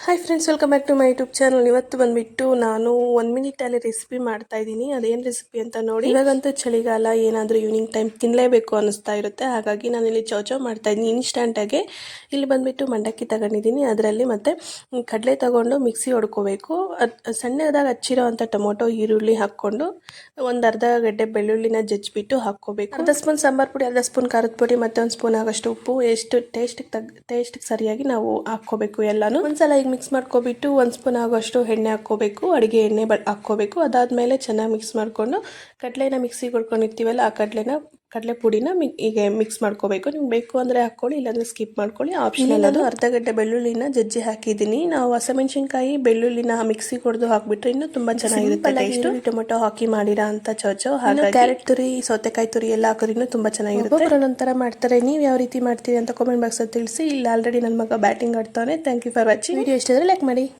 Hi friends, welcome back to my YouTube channel. ಇವತ್ತು ಬಂದುಬಿಟ್ಟು ನಾನು 1 ಮಿನಿಟಲ್ಲಿ ರೆಸಿಪಿ ಮಾಡ್ತಾ ಇದ್ದೀನಿ. ಅದೇನು ರೆಸಿಪಿ ಅಂತ ನೋಡಿ. ಇವಾಗಂತೂ ಚಳಿಗಾಲ, ಏನಾದರೂ ಈವ್ನಿಂಗ್ ಟೈಮ್ ತಿನ್ನಲೇಬೇಕು ಅನ್ನಿಸ್ತಾ ಇರುತ್ತೆ. ಹಾಗಾಗಿ ನಾನು ಇಲ್ಲಿ ಚೌಚೌ ಮಾಡ್ತಾ ಇದ್ದೀನಿ ಇನ್ಸ್ಟಂಟಾಗೆ. ಇಲ್ಲಿ ಬಂದುಬಿಟ್ಟು ಮಂಡಕ್ಕಿ ತಗೊಂಡಿದ್ದೀನಿ. ಅದರಲ್ಲಿ ಮತ್ತೆ ಕಡಲೆ ತಗೊಂಡು ಮಿಕ್ಸಿ ಹೊಡ್ಕೋಬೇಕು. ಸಣ್ಣದಾಗಿ ಹಚ್ಚಿರೋ ಅಂಥ ಟೊಮೊಟೊ, ಈರುಳ್ಳಿ ಹಾಕ್ಕೊಂಡು ಒಂದು ಅರ್ಧ ಗಡ್ಡೆ ಬೆಳ್ಳುಳ್ಳಿನ ಜಜ್ಜಿಬಿಟ್ಟು ಹಾಕ್ಕೋಬೇಕು. ಅರ್ಧ ಸ್ಪೂನ್ ಸಾಂಬಾರು ಪುಡಿ, ಅರ್ಧ ಸ್ಪೂನ್ ಖಾರದ ಪುಡಿ, ಮತ್ತೆ 1 ಸ್ಪೂನ್ ಆಗೋಷ್ಟು ಉಪ್ಪು, ಎಷ್ಟು ಟೇಸ್ಟಿಗೆ ಸರಿಯಾಗಿ ನಾವು ಹಾಕ್ಕೋಬೇಕು ಎಲ್ಲಾನು. ಒಂದ್ಸಲ ಈಗ ಮಿಕ್ಸ್ ಮಾಡ್ಕೊಬಿಟ್ಟು 1 ಸ್ಪೂನ್ ಆಗೋಷ್ಟು ಎಣ್ಣೆ ಹಾಕ್ಕೋಬೇಕು. ಅಡುಗೆ ಎಣ್ಣೆ ಹಾಕ್ಕೋಬೇಕು. ಅದಾದಮೇಲೆ ಚೆನ್ನಾಗಿ ಮಿಕ್ಸ್ ಮಾಡಿಕೊಂಡು ಕಡಲೆನ ಮಿಕ್ಸಿಗೆ ಹೊಡ್ಕೊಂಡಿರ್ತೀವಲ್ಲ, ಆ ಕಡಲೆ ಪುಡಿನ ಹೀಗೆ ಮಿಕ್ಸ್ ಮಾಡ್ಕೋಬೇಕು. ನಿಮ್ಗೆ ಬೇಕು ಅಂದರೆ ಹಾಕ್ಕೊಳ್ಳಿ, ಇಲ್ಲಾಂದರೆ ಸ್ಕಿಪ್ ಮಾಡ್ಕೊಳ್ಳಿ, ಆಪ್ಷನಲ್ ಅದು. ಅರ್ಧ ಗಡ್ಡೆ ಬೆಳ್ಳುಳ್ಳಿನ ಜಜ್ಜಿ ಹಾಕಿದ್ದೀನಿ. ನಾವು ಹಸಿಮೆಣಸಿನ್ಕಾಯಿ ಬೆಳ್ಳುಳ್ಳಿನ ಮಿಕ್ಸಿಗೆ ಹೊಡೆದು ಹಾಕ್ಬಿಟ್ರೆ ಇನ್ನೂ ತುಂಬ ಚೆನ್ನಾಗಿರುತ್ತೆ ಟೇಸ್ಟ್. ಟೊಮೆಟೊ ಹಾಕಿ ಮಾಡಿರೋ ಅಂತ ಚೌಚೌ. ಹಾಗಾಗಿ ಕ್ಯಾರೆಟ್ ತುರಿ, ಸೌತೆಕಾಯಿ ತುರಿ ಎಲ್ಲ ಹಾಕೋದ್ರಿಂದ ತುಂಬ ಚೆನ್ನಾಗಿರುತ್ತೆ. ಒಂದೊಂಥರ ಮಾಡ್ತಾರೆ. ನೀವು ಯಾವ ರೀತಿ ಮಾಡ್ತೀರಿ ಅಂತ ಕಾಮೆಂಟ್ ಬಾಕ್ಸಲ್ಲಿ ತಿಳಿಸಿ. ಇಲ್ಲಿ ಆಲ್ರೆಡಿ ನನ್ನ ಮಗ ಬ್ಯಾಟಿಂಗ್ ಆಡ್ತಾನೆ. Thank you for watching. Video ಇಷ್ಟ ಆದರೆ ಲೈಕ್ ಮಾಡಿ.